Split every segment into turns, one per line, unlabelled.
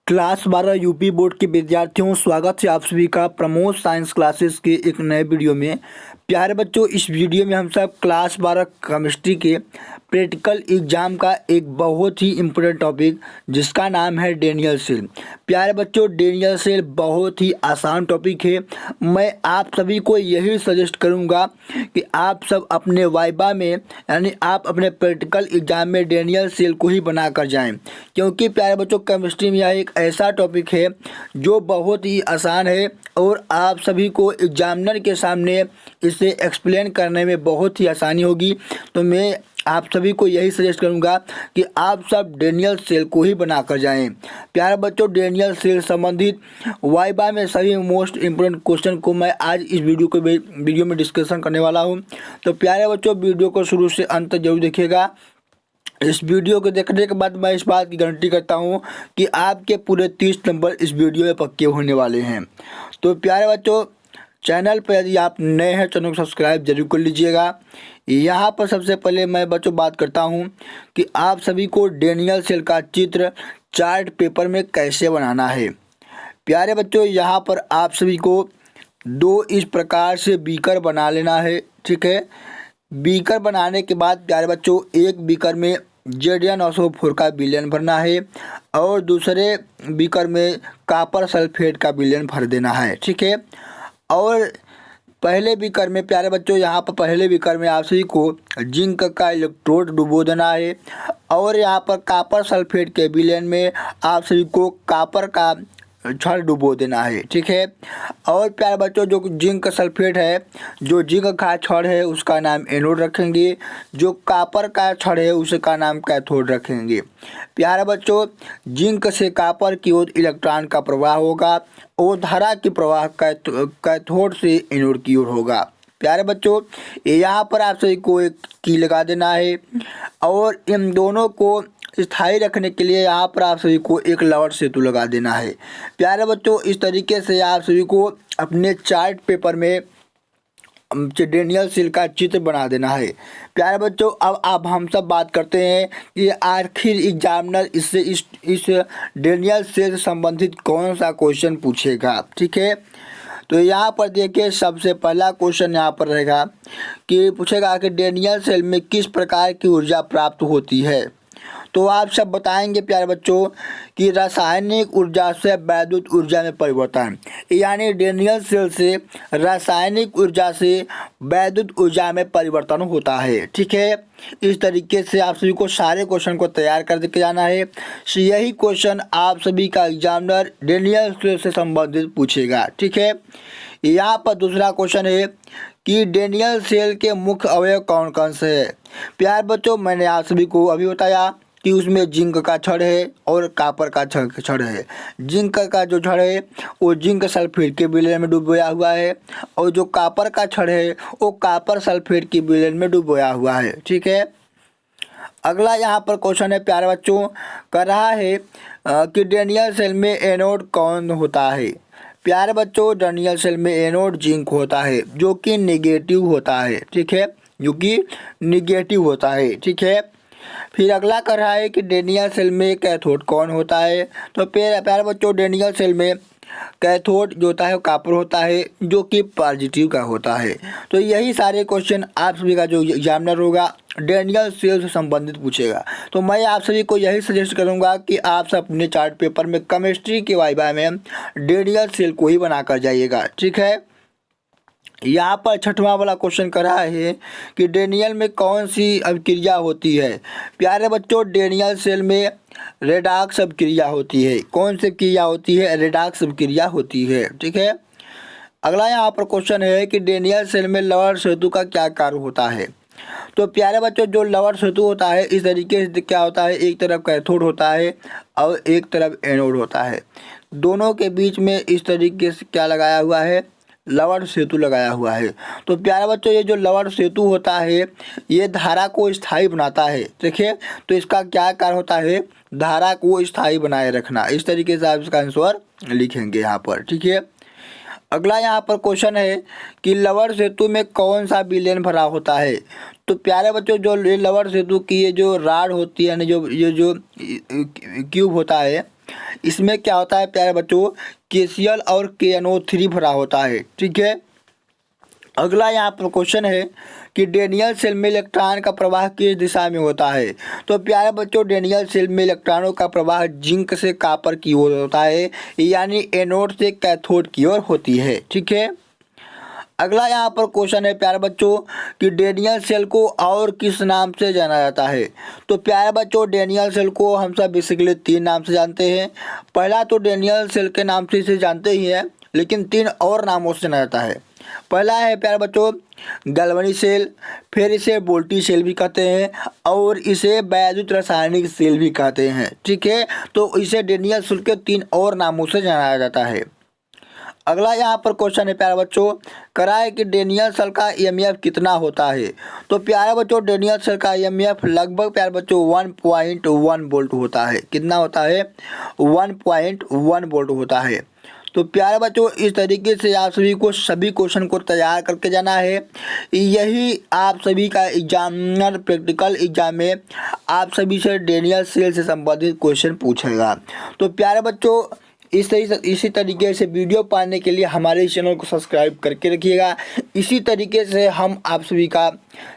Class 12 UP board के विद्यार्थियों, स्वागत है आप सभी का प्रमोद साइंस क्लासेस के एक नए वीडियो में। प्यारे बच्चों, इस वीडियो में हम सब क्लास 12 केमिस्ट्री के प्रैक्टिकल एग्जाम का एक बहुत ही इम्पोर्टेंट टॉपिक जिसका नाम है डेनियल सेल। प्यारे बच्चों, डेनियल सेल बहुत ही आसान टॉपिक है। मैं आप सभी को यही सजेस्ट करूंगा कि आप सब अपने वाइबा में यानी आप अपने प्रैक्टिकल एग्जाम में डेनियल सेल को ही बना कर जाएँ, क्योंकि प्यारे बच्चों केमिस्ट्री में यह एक ऐसा टॉपिक है जो बहुत ही आसान है और आप सभी को एग्जामिनर के सामने इसे एक्सप्लेन करने में बहुत ही आसानी होगी। तो मैं आप सभी को यही सजेस्ट करूंगा कि आप सब डेनियल सेल को ही बनाकर जाएं। प्यारे बच्चों, डेनियल सेल संबंधित वाइबा में सभी मोस्ट इम्पोर्टेंट क्वेश्चन को मैं आज इस वीडियो में डिस्कशन करने वाला हूं। तो प्यारे बच्चों, वीडियो को शुरू से अंत तक जरूर देखिएगा। इस वीडियो को देखने के बाद मैं इस बात की गारंटी करता हूं कि आपके पूरे 30 नंबर इस वीडियो में पक्के होने वाले हैं। तो प्यारे बच्चों, चैनल पर यदि आप नए हैं, चैनल को सब्सक्राइब जरूर कर लीजिएगा। यहाँ पर सबसे पहले मैं बच्चों बात करता हूँ कि आप सभी को डेनियल सेल का चित्र चार्ट पेपर में कैसे बनाना है। प्यारे बच्चों, यहाँ पर आप सभी को दो इस प्रकार से बीकर बना लेना है, ठीक है। बीकर बनाने के बाद प्यारे बच्चों, एक बीकर में Zn-4 का विलयन भरना है और दूसरे बीकर में कॉपर सल्फेट का विलयन भर देना है, ठीक है। और पहले बीकर में प्यारे बच्चों, यहाँ पर पहले बीकर में आप सभी को जिंक का इलेक्ट्रोड डुबो देना है और यहाँ पर कॉपर सल्फेट के विलयन में आप सभी को कॉपर का छड़ डुबो देना है, ठीक है। और प्यारे बच्चों, जो जिंक सल्फेट है, जो जिंक का छड़ है उसका नाम एनोड रखेंगे, जो कॉपर का छड़ है उसका नाम कैथोड रखेंगे। प्यारे बच्चों, जिंक से कॉपर की ओर इलेक्ट्रॉन का प्रवाह होगा और धारा की प्रवाह कैथोड से एनोड की ओर होगा। प्यारे बच्चों, यहाँ पर आप सभी को एक की लगा देना है और इन दोनों को स्थायी रखने के लिए यहाँ पर आप सभी को एक लवण सेतु लगा देना है। प्यारे बच्चों, इस तरीके से आप सभी को अपने चार्ट पेपर में डेनियल सेल का चित्र बना देना है। प्यारे बच्चों, अब हम सब बात करते हैं कि आखिर एग्जामिनर इससे इस डेनियल सेल से संबंधित कौन सा क्वेश्चन पूछेगा, ठीक है। तो यहाँ पर देखिए, सबसे पहला क्वेश्चन यहाँ पर रहेगा कि पूछेगा कि डेनियल सेल में किस प्रकार की ऊर्जा प्राप्त होती है। तो आप सब बताएंगे प्यारे बच्चों कि रासायनिक ऊर्जा से वैद्युत ऊर्जा में परिवर्तन, यानी डेनियल सेल से रासायनिक ऊर्जा से वैद्युत ऊर्जा में परिवर्तन होता है, ठीक है। इस तरीके से आप सभी को सारे क्वेश्चन को तैयार कर के जाना है। यही क्वेश्चन आप सभी का एग्जामिनर डेनियल सेल से संबंधित पूछेगा, ठीक है। यहाँ पर दूसरा क्वेश्चन है कि डेनियल सेल के मुख्य अवयव कौन कौन से है। प्यारे बच्चों, मैंने आप सभी को अभी बताया कि उसमें जिंक का छड़ है और कॉपर का छड़ है। जिंक का जो छड़ है वो जिंक सल्फेट के विलयन में डुबोया हुआ है और जो कॉपर का छड़ है वो कॉपर सल्फेट के विलयन में डुबोया हुआ है, ठीक है। अगला यहाँ पर क्वेश्चन है प्यारे बच्चों, कर रहा है कि डेनियल सेल में एनोड कौन होता है। प्यारे बच्चों, डेनियल सेल में एनोड जिंक होता है जो कि नेगेटिव होता है, ठीक है, जो कि नेगेटिव होता है, ठीक है। फिर अगला कर रहा है कि डेनियल सेल में कैथोड कौन होता है। तो प्यारे बच्चों, डेनियल सेल में कैथोड जो होता है कॉपर होता है जो कि पॉजिटिव का होता है। तो यही सारे क्वेश्चन आप सभी का जो एग्जामिनर होगा डेनियल सेल से संबंधित पूछेगा। तो मैं आप सभी को यही सजेस्ट करूंगा कि आप सब अपने चार्ट पेपर में केमिस्ट्री के वाइवा में डेनियल सेल को ही बनाकर जाइएगा, ठीक है। यहाँ पर छठवां वाला क्वेश्चन कर रहा है कि डेनियल में कौन सी अभिक्रिया होती है। प्यारे बच्चों, डेनियल सेल में रेडॉक्स अभिक्रिया होती है। कौन सी क्रिया होती है? रेडॉक्स अभिक्रिया होती है, ठीक है। अगला यहाँ पर क्वेश्चन है कि डेनियल सेल में लवण सेतु का क्या कार्य होता है। तो प्यारे बच्चों, जो लवण सेतु होता है इस तरीके से क्या होता है, एक तरफ कैथोड होता है और एक तरफ एनोड होता है। दोनों के बीच में इस तरीके से क्या लगाया हुआ है, लवण सेतु लगाया हुआ है। तो प्यारे बच्चों, ये जो लवण सेतु होता है ये धारा को स्थायी बनाता है, देखिए। तो इसका क्या कार्य होता है, धारा को स्थायी बनाए रखना। इस तरीके से आप इसका आंसर लिखेंगे यहाँ पर, ठीक है। अगला यहाँ पर क्वेश्चन है कि लवण सेतु में कौन सा विलयन भरा होता है। तो प्यारे बच्चों, जो ये लवण सेतु की ये जो राड होती है, यानी जो ये जो क्यूब होता है, इसमें क्या होता है प्यारे बच्चों, KCl और KNO3 भरा होता है। ठीक है, अगला यहाँ पर क्वेश्चन है कि डेनियल सेल में इलेक्ट्रॉन का प्रवाह किस दिशा में होता है। तो प्यारे बच्चों, डेनियल सेल में इलेक्ट्रॉनों का प्रवाह जिंक से कॉपर की ओर होता है, यानी एनोड से कैथोड की ओर होती है। ठीक है, अगला यहाँ पर क्वेश्चन है प्यारे बच्चों कि डेनियल सेल को और किस नाम से जाना जाता है। तो प्यारे बच्चों, डेनियल सेल को हम सब बेसिकली 3 नाम से जानते हैं। पहला तो डेनियल सेल के नाम से इसे जानते ही हैं, लेकिन 3 और नामों से जाना जाता है। पहला है प्यारे बच्चों गैल्वेनी सेल, फिर इसे वोल्टी सेल भी कहते हैं और इसे वैद्युत रासायनिक सेल भी कहते हैं। ठीक है, तो इसे डेनियल सेल के 3 और नामों से जाना जाता है। अगला यहाँ पर क्वेश्चन है प्यारे बच्चों, कराए कि डेनियल सेल का EMF कितना होता है। तो प्यारे बच्चों, डेनियल सेल का EMF लगभग प्यारे बच्चों 1.1 वोल्ट होता है। कितना होता है? 1.1 वोल्ट होता है। तो प्यारे बच्चों, इस तरीके से आप सभी को सभी क्वेश्चन को तैयार करके जाना है। यही आप सभी का एग्जामिनर प्रैक्टिकल एग्जाम में आप सभी से डेनियल सेल से संबंधित क्वेश्चन पूछेगा। तो प्यारे बच्चों, इसी तरीके से वीडियो पाने के लिए हमारे चैनल को सब्सक्राइब करके रखिएगा। इसी तरीके से हम आप सभी का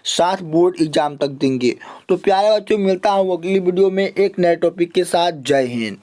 7 बोर्ड एग्जाम तक देंगे। तो प्यारे बच्चों, मिलता हूँ अगली वीडियो में एक नए टॉपिक के साथ। जय हिंद।